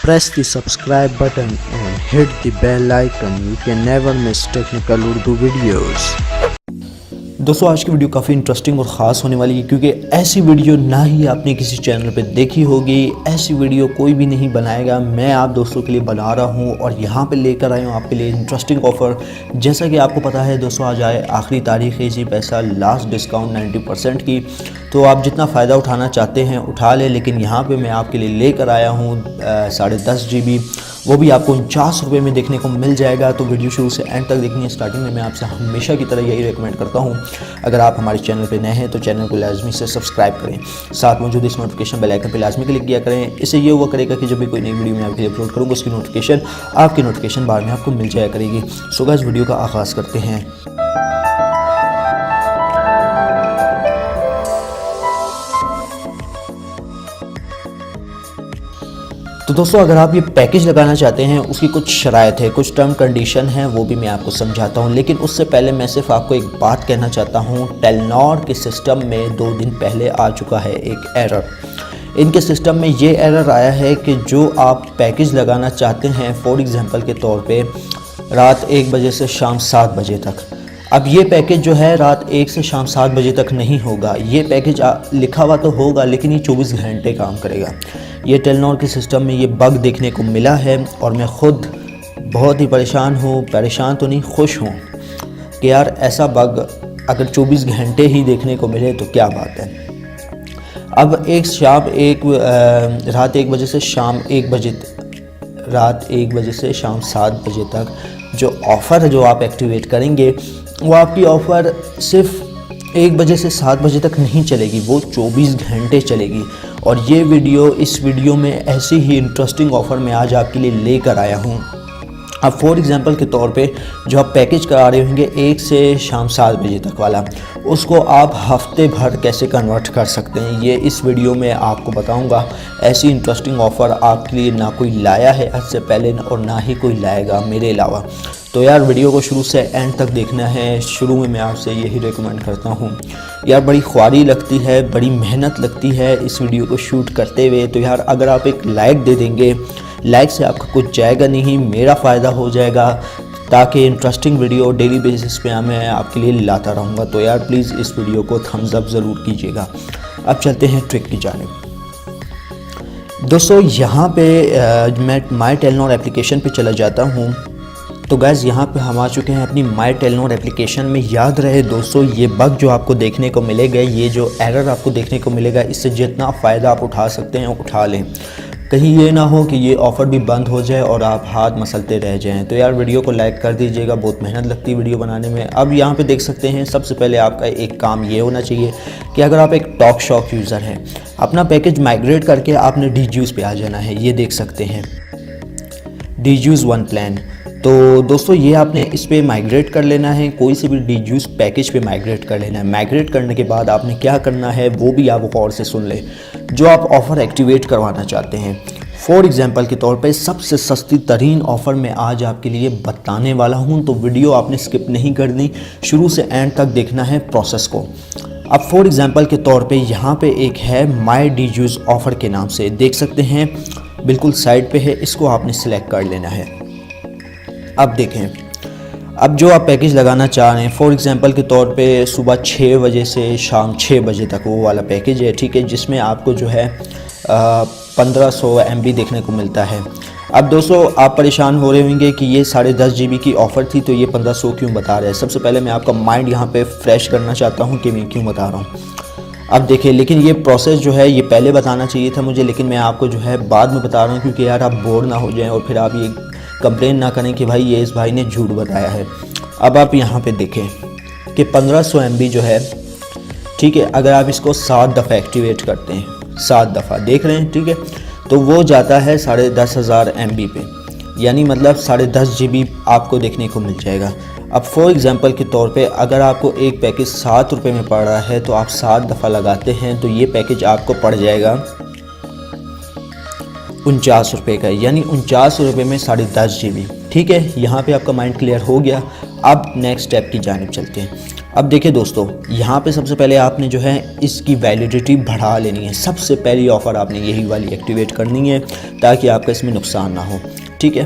Press the subscribe button and hit the bell icon. You can never miss technical Urdu videos. दोस्तों आज की video काफ़ी interesting और ख़ास होने वाली है क्योंकि ऐसी वीडियो ना ही आपने किसी चैनल पे देखी होगी, ऐसी वीडियो कोई भी नहीं बनाएगा। मैं आप दोस्तों के लिए बना रहा हूँ और यहाँ पे लेकर आया हूँ आपके लिए इंटरेस्टिंग ऑफ़र। जैसा कि आपको पता है दोस्तों, आज आए आखिरी तारीख़ है इसी पैसा लास्ट डिस्काउंट 90% की, तो आप जितना फ़ायदा उठाना चाहते हैं उठा लें। लेकिन यहाँ पर मैं आपके लिए लेकर आया हूँ 10.5 GB, वो भी आपको 49 रुपये में देखने को मिल जाएगा। तो वीडियो शुरू से एंड तक देखनी है। स्टार्टिंग में मैं आपसे हमेशा की तरह यही रेकमेंड करता हूँ, अगर आप हमारे चैनल पे नए हैं तो चैनल को लाजमी से सब्सक्राइब करें, साथ मौजूद इस नोटिफिकेशन बेल आइकन पर लाजमी क्लिक किया करें। इससे ये हुआ करेगा कि जब भी कोई नई वीडियो मैं आपके लिए अपलोड करूँगा उसकी नोटिफिकेशन आपके नोटिफिकेशन बार में आपको मिल जाया करेगी। सो गाइस वीडियो का आगाज़ करते हैं। तो दोस्तों अगर आप ये पैकेज लगाना चाहते हैं उसकी कुछ शराइत है, कुछ टर्म कंडीशन है, वो भी मैं आपको समझाता हूँ। लेकिन उससे पहले मैं सिर्फ आपको एक बात कहना चाहता हूँ। टेलनॉर के सिस्टम में 2 दिन पहले आ चुका है एक एरर। इनके सिस्टम में ये एरर आया है कि जो आप पैकेज लगाना चाहते हैं, फॉर एग्ज़ाम्पल के तौर पे रात 1 बजे से शाम 7 बजे तक, अब ये पैकेज जो है रात 1 से शाम 7 बजे तक नहीं होगा। ये पैकेज लिखा हुआ तो होगा लेकिन ये 24 घंटे काम करेगा। ये टेलनॉर के सिस्टम में ये बग देखने को मिला है और मैं ख़ुद बहुत ही परेशान हूँ। परेशान तो नहीं, खुश हूँ कि यार ऐसा बग अगर 24 घंटे ही देखने को मिले तो क्या बात है। अब रात 1 बजे से शाम 1 बजे, रात 1 बजे से शाम 7 बजे तक जो ऑफ़र है जो आप एक्टिवेट करेंगे, वो आपकी ऑफ़र सिर्फ 1 बजे से 7 बजे तक नहीं चलेगी, वो 24 घंटे चलेगी। और ये वीडियो, इस वीडियो में ऐसी ही इंटरेस्टिंग ऑफ़र मैं आज आपके लिए लेकर आया हूँ। अब फॉर एग्ज़ाम्पल के तौर पे जो आप पैकेज करा रहे होंगे 1 से शाम 7 बजे तक वाला, उसको आप हफ्ते भर कैसे कन्वर्ट कर सकते हैं, ये इस वीडियो में आपको बताऊंगा। ऐसी इंटरेस्टिंग ऑफ़र आपके लिए ना कोई लाया है आज से पहले और ना ही कोई लाएगा मेरे अलावा। तो यार वीडियो को शुरू से एंड तक देखना है। शुरू में मैं आपसे यही रिकमेंड करता हूँ यार, बड़ी ख्वारी लगती है, बड़ी मेहनत लगती है इस वीडियो को शूट करते हुए। तो यार अगर आप एक लाइक दे देंगे, लाइक से आपका कुछ जाएगा नहीं, मेरा फ़ायदा हो जाएगा, ताकि इंटरेस्टिंग वीडियो डेली बेसिस पे मैं आपके लिए लाता रहूँगा। तो यार प्लीज़ इस वीडियो को थम्स अप ज़रूर कीजिएगा। अब चलते हैं ट्रिक की जानिब। दोस्तों यहाँ पे मैं माई टेलनॉर एप्लीकेशन पे चला जाता हूँ। तो गैस यहाँ पे हम आ चुके हैं अपनी माई टेलनॉर एप्लीकेशन में। याद रहे दोस्तों, ये बग जो आपको देखने को मिलेगा, ये जो एरर आपको देखने को मिलेगा, इससे जितना फ़ायदा आप उठा सकते हैं उठा लें। कहीं ये ना हो कि ये ऑफ़र भी बंद हो जाए और आप हाथ मसलते रह जाएं। तो यार वीडियो को लाइक कर दीजिएगा, बहुत मेहनत लगती है वीडियो बनाने में। अब यहाँ पे देख सकते हैं, सबसे पहले आपका एक काम ये होना चाहिए कि अगर आप एक टॉक शॉक यूज़र हैं, अपना पैकेज माइग्रेट करके आपने डीजूस पे आ जाना है। ये देख सकते हैं डीजूस 1 प्लान। तो दोस्तों ये आपने इस पे माइग्रेट कर लेना है, कोई से भी डीजूस पैकेज पे माइग्रेट कर लेना है। माइग्रेट करने के बाद आपने क्या करना है वो भी आप गौर से सुन लें। जो आप ऑफ़र एक्टिवेट करवाना चाहते हैं, फॉर एग्ज़ाम्पल के तौर पे सबसे सस्ती तरीन ऑफ़र मैं आज आपके लिए बताने वाला हूं, तो वीडियो आपने स्किप नहीं करनी, शुरू से एंड तक देखना है प्रोसेस को। अब फॉर एग्ज़ाम्पल के तौर पे यहाँ पे एक है माई डीजूस ऑफ़र के नाम से, देख सकते हैं बिल्कुल साइड पे है, इसको आपने सिलेक्ट कर लेना है। अब देखें, अब जो आप पैकेज लगाना चाह रहे हैं, फॉर एग्ज़ाम्पल के तौर पे सुबह 6 बजे से शाम 6 बजे तक वो वाला पैकेज है, ठीक है, जिसमें आपको जो है 1500 MB देखने को मिलता है। अब दोस्तों आप परेशान हो रहे होंगे कि ये 10.5 GB की ऑफ़र थी तो ये 1500 क्यों बता रहा है। सबसे पहले मैं आपका माइंड यहाँ पे फ्रेश करना चाहता हूँ कि मैं क्यों बता रहा हूँ। अब देखिए, लेकिन ये प्रोसेस जो है ये पहले बताना चाहिए था मुझे, लेकिन मैं आपको जो है बाद में बता रहा हूँ क्योंकि यार आप बोर ना हो जाएं और फिर आप ये कंप्लेन ना करें कि भाई ये इस भाई ने झूठ बताया है। अब आप यहाँ पे देखें कि 1500 MB जो है, ठीक है, अगर आप इसको 7 दफ़ा एक्टिवेट करते हैं, 7 दफ़ा देख रहे हैं, ठीक है, तो वो जाता है 10,500 MB पे, यानी मतलब 10.5 GB आपको देखने को मिल जाएगा। अब फॉर एग्ज़ाम्पल के तौर पे अगर आपको एक पैकेज 7 रुपये में पड़ रहा है तो आप 7 दफ़ा लगाते हैं तो ये पैकेज आपको पड़ जाएगा 49 रुपये का, यानी 49 रुपये में 10.5 GB। ठीक है, यहाँ पे आपका माइंड क्लियर हो गया। अब नेक्स्ट स्टेप की जानिब चलते हैं। अब देखिए दोस्तों, यहाँ पे सबसे पहले आपने जो है इसकी वैलिडिटी बढ़ा लेनी है। सबसे पहली ऑफ़र आपने यही वाली एक्टिवेट करनी है ताकि आपका इसमें नुकसान ना हो, ठीक है।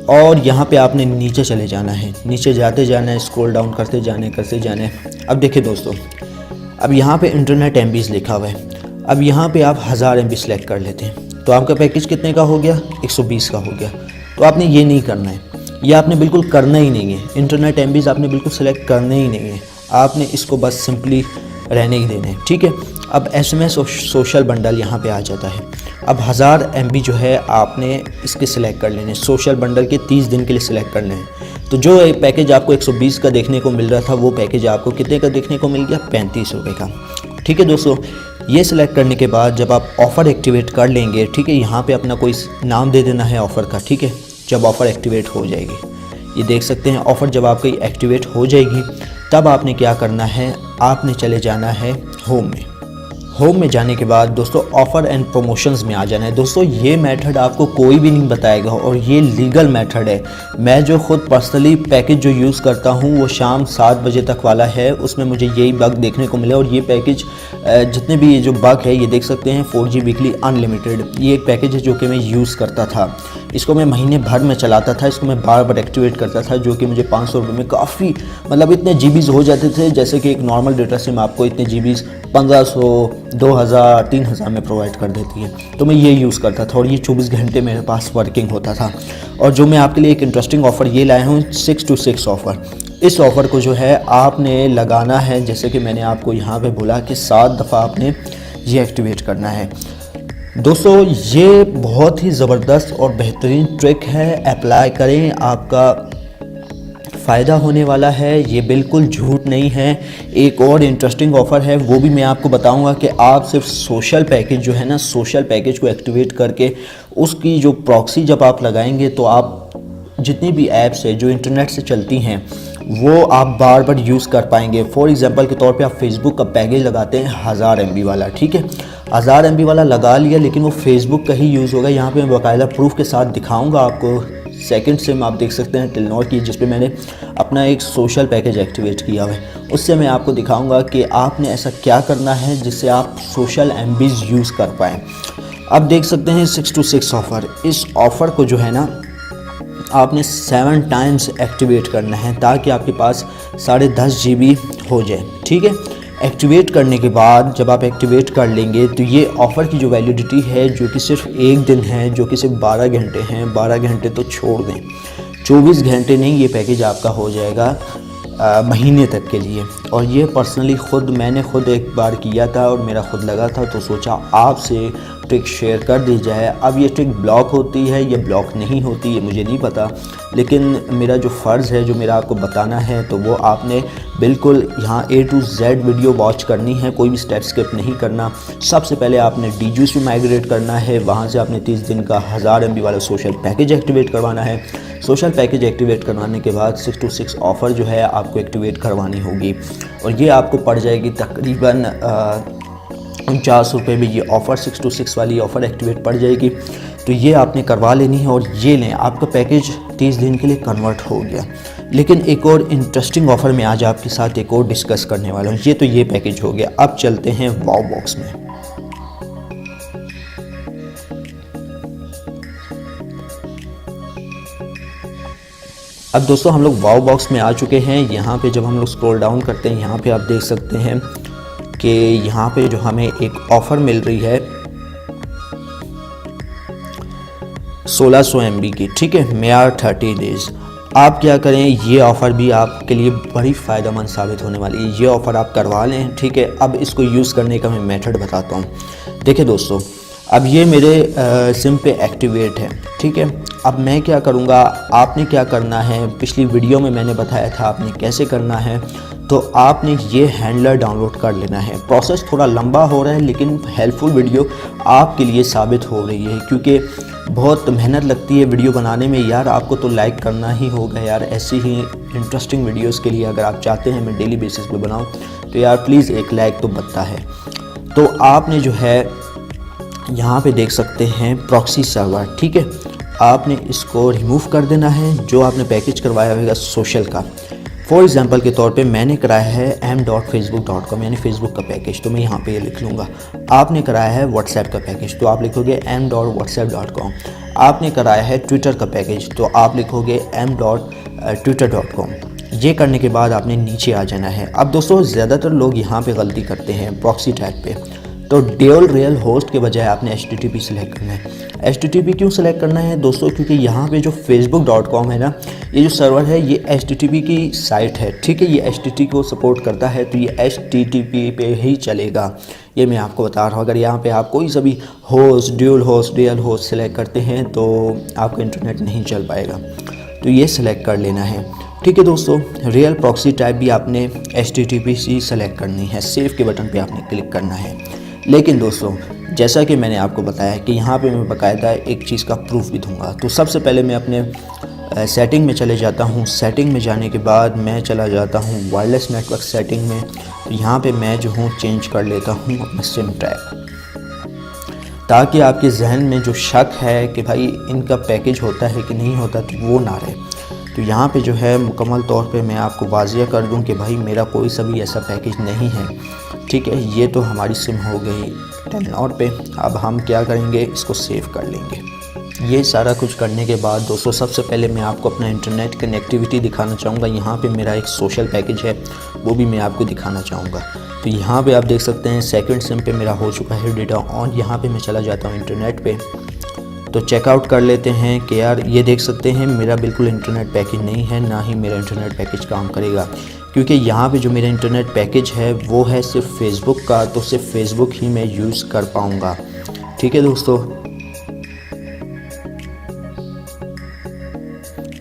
और यहाँ पे आपने नीचे चले जाना है, नीचे जाते जाना है, स्क्रॉल डाउन करते जाना है। अब देखिए दोस्तों, अब यहाँ पे इंटरनेट MBs लिखा हुआ है। अब यहाँ पे आप 1000 MB सेलेक्ट कर लेते हैं तो आपका पैकेज कितने का हो गया, 120 का हो गया। तो आपने ये नहीं करना है, ये आपने बिल्कुल करना ही नहीं है। इंटरनेट MBs आपने बिल्कुल सेलेक्ट करने ही नहीं है, आपने इसको बस सिंपली रहने ही देना है, ठीक है। अब SMS और सोशल बंडल यहाँ पे आ जाता है। अब 1000 MB जो है आपने इसके सिलेक्ट कर लेने, सोशल बंडल के 30 दिन के लिए सिलेक्ट करने हैं। तो जो पैकेज आपको 120 का देखने को मिल रहा था वो पैकेज आपको कितने का देखने को मिल गया, 35 रुपये का, ठीक है दोस्तों। ये सिलेक्ट करने के बाद जब आप ऑफ़र एक्टिवेट कर लेंगे, ठीक है, यहाँ पे अपना कोई नाम दे देना है ऑफ़र का, ठीक है। जब ऑफ़र एक्टिवेट हो जाएगी, ये देख सकते हैं ऑफ़र जब आपकी एक्टिवेट हो जाएगी तब आपने क्या करना है, आपने चले जाना है होम में। होम में जाने के बाद दोस्तों ऑफ़र एंड प्रमोशंस में आ जाना है। दोस्तों ये मेथड आपको कोई भी नहीं बताएगा और ये लीगल मेथड है। मैं जो खुद पर्सनली पैकेज जो यूज़ करता हूँ वो शाम 7 बजे तक वाला है, उसमें मुझे यही बग देखने को मिला। और ये पैकेज जितने भी ये जो बग है ये देख सकते हैं, 4G वीकली अनलिमिटेड, ये एक पैकेज है जो कि मैं यूज़ करता था। इसको मैं महीने भर में चलाता था, इसको मैं बार बार एक्टिवेट करता था, जो कि मुझे 500 रुपये में काफ़ी मतलब इतने GBs हो जाते थे। जैसे कि एक नॉर्मल डेटा सिम आपको इतने GBs 1500, 2000, 3000 में प्रोवाइड कर देती है। तो मैं ये यूज़ करता था और ये 24 घंटे मेरे पास वर्किंग होता था। और जो मैं आपके लिए एक इंटरेस्टिंग ऑफ़र ये लाया हूँ, 6 to 6 ऑफ़र। इस ऑफ़र को जो है आपने लगाना है, जैसे कि मैंने आपको यहाँ पे बोला कि 7 दफ़ा आपने ये एक्टिवेट करना है। दोस्तों ये बहुत ही ज़बरदस्त और बेहतरीन ट्रिक है, अप्लाई करें, आपका फ़ायदा होने वाला है, ये बिल्कुल झूठ नहीं है। एक और इंटरेस्टिंग ऑफ़र है, वो भी मैं आपको बताऊंगा कि आप सिर्फ सोशल पैकेज जो है ना, सोशल पैकेज को एक्टिवेट करके उसकी जो प्रॉक्सी जब आप लगाएंगे तो आप जितनी भी ऐप्स है जो इंटरनेट से चलती हैं वो आप बार बार यूज़ कर पाएंगे। फॉर एग्जांपल के तौर पे आप फेसबुक का पैकेज लगाते हैं 1000 MB वाला, ठीक है, 1000 MB वाला लगा लिया, लेकिन वो फेसबुक का ही यूज़ होगा। यहाँ पे मैं बाकायदा प्रूफ के साथ दिखाऊंगा आपको। सेकंड सिम आप देख सकते हैं टेलीनॉर की, जिस पे मैंने अपना एक सोशल पैकेज एक्टिवेट किया हुआ है, उससे मैं आपको दिखाऊंगा कि आपने ऐसा क्या करना है जिससे आप सोशल MBs यूज़ कर पाएँ। अब देख सकते हैं 6 to 6 ऑफ़र। इस ऑफ़र को जो है ना आपने 7 टाइम्स एक्टिवेट करना है ताकि आपके पास 10.5 GB हो जाए, ठीक है। एक्टिवेट करने के बाद जब आप एक्टिवेट कर लेंगे तो ये ऑफ़र की जो वैलिडिटी है जो कि सिर्फ 1 दिन है, जो कि सिर्फ 12 घंटे हैं, 12 घंटे तो छोड़ दें, 24 घंटे नहीं, ये पैकेज आपका हो जाएगा महीने तक के लिए। और ये पर्सनली मैंने खुद एक बार किया था और मेरा खुद लगा था, तो सोचा आपसे ट्रिक शेयर कर दी जाए। अब ये ट्रिक ब्लॉक होती है, ये ब्लॉक नहीं होती, ये मुझे नहीं पता, लेकिन मेरा जो फ़र्ज़ है जो मेरा आपको बताना है तो वो आपने बिल्कुल यहाँ A to Z video watch करनी है, कोई भी स्टेप स्किप नहीं करना। सबसे पहले आपने DJs पे माइग्रेट करना है, वहाँ से आपने 30 दिन का 1000 MB वाला सोशल पैकेज एक्टिवेट करवाना है। सोशल पैकेज एक्टिवेट करवाने के बाद 6 to 6 ऑफ़र जो है आपको एक्टिवेट करवानी होगी और ये आपको पड़ जाएगी तकरीबन 49 रुपये में। ये ऑफ़र 6 to 6 वाली ऑफ़र एक्टिवेट पड़ जाएगी, तो ये आपने करवा लेनी है और ये लें, आपका पैकेज 30 दिन के लिए कन्वर्ट हो गया। लेकिन एक और इंटरेस्टिंग ऑफ़र मैं आज आपके साथ एक और डिस्कस करने वाला हूँ। ये तो ये पैकेज हो गया, अब चलते हैं वाव बॉक्स में। अब दोस्तों हम लोग वाव बॉक्स में आ चुके हैं। यहाँ पे जब हम लोग स्क्रॉल डाउन करते हैं, यहाँ पे आप देख सकते हैं कि यहाँ पे जो हमें एक ऑफ़र मिल रही है 1600 MB की, ठीक है, मेयार 30 डेज़। आप क्या करें, ये ऑफ़र भी आपके लिए बड़ी फ़ायदेमंद साबित होने वाली है। ये ऑफ़र आप करवा लें, ठीक है। अब इसको यूज़ करने का मैं मेथड बताता हूँ। देखिए दोस्तों, अब ये मेरे सिम पे एक्टिवेट है, ठीक है। अब मैं क्या करूँगा, आपने क्या करना है, पिछली वीडियो में मैंने बताया था आपने कैसे करना है। तो आपने ये हैंडलर डाउनलोड कर लेना है। प्रोसेस थोड़ा लंबा हो रहा है लेकिन हेल्पफुल वीडियो आपके लिए साबित हो रही है, क्योंकि बहुत मेहनत लगती है वीडियो बनाने में यार। आपको तो लाइक करना ही होगा यार, ऐसी ही इंटरेस्टिंग वीडियोस के लिए अगर आप चाहते हैं मैं डेली बेसिस पे बनाऊं तो यार प्लीज़ एक लाइक तो बनता है। तो आपने जो है यहाँ पे देख सकते हैं प्रॉक्सी सर्वर, ठीक है। आपने इसको रिमूव कर देना है, जो आपने पैकेज करवाया होगा सोशल का। फॉर एग्जांपल के तौर पे मैंने कराया है m.facebook.com यानी फेसबुक का पैकेज, तो मैं यहाँ पे ये लिख लूँगा। आपने कराया है व्हाट्सएप का पैकेज, तो आप लिखोगे m.whatsapp.com। आपने कराया है ट्विटर का पैकेज, तो आप लिखोगे m.twitter.com। ये करने के बाद आपने नीचे आ जाना है। अब दोस्तों ज़्यादातर लोग यहाँ पे गलती करते हैं प्रॉक्सी टैग पे, तो ड्यूल रियल होस्ट के बजाय आपने HTTP सेलेक्ट करना है। HTTP क्यों सेलेक्ट करना है दोस्तों? क्योंकि यहाँ पे जो facebook.com है ना, ये जो सर्वर है ये HTTP की साइट है, ठीक है। ये HTTP को सपोर्ट करता है, तो ये HTTP पे ही चलेगा। ये मैं आपको बता रहा हूँ। अगर यहाँ पे आप कोई सा भी host, dual host, real host select करते हैं तो आपका इंटरनेट नहीं चल पाएगा, तो ये सेलेक्ट कर लेना है, ठीक है दोस्तों। रियल प्रॉक्सी टाइप भी आपने HTTP से सेलेक्ट करनी है, सेव के बटन पे आपने क्लिक करना है। लेकिन दोस्तों जैसा कि मैंने आपको बताया कि यहाँ पे मैं बाकायदा एक चीज़ का प्रूफ भी दूंगा, तो सबसे पहले मैं अपने सेटिंग में चले जाता हूँ। सेटिंग में जाने के बाद मैं चला जाता हूँ वायरलेस नेटवर्क सेटिंग में। तो यहाँ पे मैं जो हूँ चेंज कर लेता हूँ अपना सिम टैग, ताकि आपके जहन में जो शक है कि भाई इनका पैकेज होता है कि नहीं होता, तो वो ना रहे। तो यहाँ पे जो है मुकम्मल तौर पे मैं आपको वाज़िया कर दूँ कि भाई मेरा कोई सा भी ऐसा पैकेज नहीं है, ठीक है। ये तो हमारी सिम हो गई टेलीनॉर पे। अब हम क्या करेंगे, इसको सेव कर लेंगे। ये सारा कुछ करने के बाद दोस्तों सबसे पहले मैं आपको अपना इंटरनेट कनेक्टिविटी दिखाना चाहूँगा। यहाँ पे मेरा एक सोशल पैकेज है, वो भी मैं आपको दिखाना चाहूँगा। तो यहाँ पे आप देख सकते हैं सेकंड सिम पे मेरा हो चुका है डेटा ऑन। यहाँ पे मैं चला जाता हूँ इंटरनेट पे, तो चेकआउट कर लेते हैं कि यार ये देख सकते हैं मेरा बिल्कुल इंटरनेट पैकेज नहीं है, ना ही मेरा इंटरनेट पैकेज काम करेगा, क्योंकि यहाँ पे जो मेरा इंटरनेट पैकेज है वो है सिर्फ फेसबुक का, तो सिर्फ फेसबुक ही मैं यूज़ कर पाऊँगा, ठीक है दोस्तों।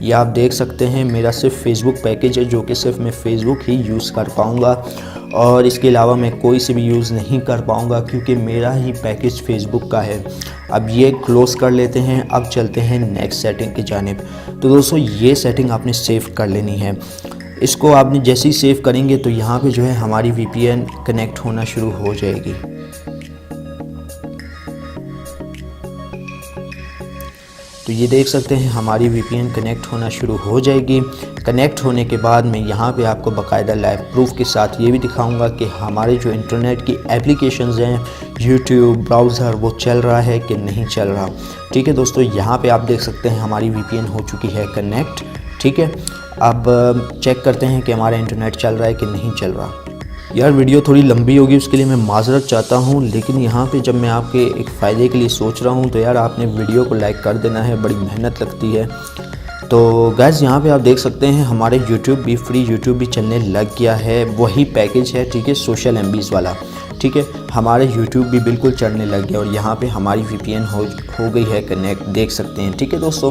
ये आप देख सकते हैं मेरा सिर्फ फेसबुक पैकेज है, जो कि सिर्फ मैं फेसबुक ही यूज़ कर पाऊँगा, और इसके अलावा मैं कोई से भी यूज़ नहीं कर पाऊँगा, क्योंकि मेरा ही पैकेज फेसबुक का है। अब ये क्लोज़ कर लेते हैं। अब चलते हैं नेक्स्ट सेटिंग की जानिब। तो दोस्तों ये सेटिंग आपने सेव कर लेनी है। इसको आपने जैसे ही सेव करेंगे तो यहाँ पे जो है हमारी VPN कनेक्ट होना शुरू हो जाएगी। तो ये देख सकते हैं हमारी VPN कनेक्ट होना शुरू हो जाएगी। कनेक्ट होने के बाद मैं यहाँ पे आपको बाकायदा लाइव प्रूफ के साथ ये भी दिखाऊंगा कि हमारे जो इंटरनेट की एप्लीकेशंस हैं, यूट्यूब, ब्राउज़र, वो चल रहा है कि नहीं चल रहा, ठीक है दोस्तों। यहाँ पे आप देख सकते हैं हमारी VPN हो चुकी है कनेक्ट, ठीक है। अब चेक करते हैं कि हमारा इंटरनेट चल रहा है कि नहीं चल रहा। यार वीडियो थोड़ी लंबी होगी, उसके लिए मैं माजरत चाहता हूँ, लेकिन यहाँ पे जब मैं आपके एक फ़ायदे के लिए सोच रहा हूँ तो यार आपने वीडियो को लाइक कर देना है, बड़ी मेहनत लगती है। तो गाइस यहाँ पे आप देख सकते हैं हमारे यूट्यूब भी फ्री यूट्यूब भी चलने लग गया है, वही पैकेज है, ठीक है, सोशल MBs वाला, ठीक है। हमारे यूट्यूब भी बिल्कुल चढ़ने लग गया, और यहाँ पे हमारी VPN हो गई है कनेक्ट, देख सकते हैं, ठीक है दोस्तों।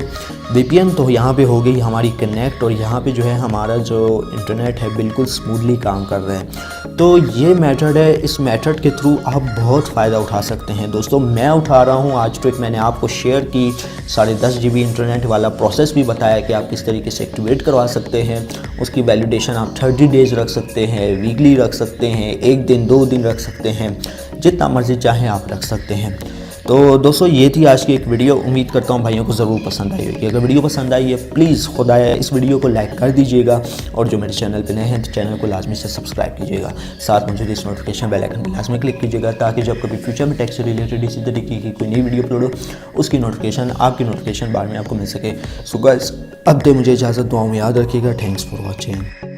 VPN तो यहाँ पे हो गई हमारी कनेक्ट, और यहाँ पे जो है हमारा जो इंटरनेट है बिल्कुल स्मूथली काम कर रहा है। तो ये मेथड है, इस मेथड के थ्रू आप बहुत फ़ायदा उठा सकते हैं दोस्तों। मैं उठा रहा हूँ, आज ट्रिक मैंने आपको शेयर की, 10.5 GB इंटरनेट वाला प्रोसेस भी बताया कि आप किस तरीके से एक्टिवेट करवा सकते हैं। उसकी वैलिडेशन आप 30 डेज़ रख सकते हैं, वीकली रख सकते हैं, 1 दिन 2 दिन रख सकते हैं, जितना मर्ज़ी चाहें आप रख सकते हैं। तो दोस्तों ये थी आज की एक वीडियो। उम्मीद करता हूँ भाइयों को ज़रूर पसंद आई होगी। अगर वीडियो पसंद आई है प्लीज़ खुदाया इस वीडियो को लाइक कर दीजिएगा, और जो मेरे चैनल पे नए हैं तो चैनल को लाजमी से सब्सक्राइब कीजिएगा। साथ मौजूद इस नोटिफिकेशन बेल आइकन पर लाजमी क्लिक कीजिएगा, ताकि जब कभी फ्यूचर में टेक से रिलेटेड इसी तरीके की कोई नई वीडियो अपलोड हो उसकी नोटिफिकेशन आपकी नोटिफिकेशन बार में आपको मिल सके। सो गाइस अब दे मुझे इजाज़त, दुआओं में याद रखिएगा। Thanks for watching.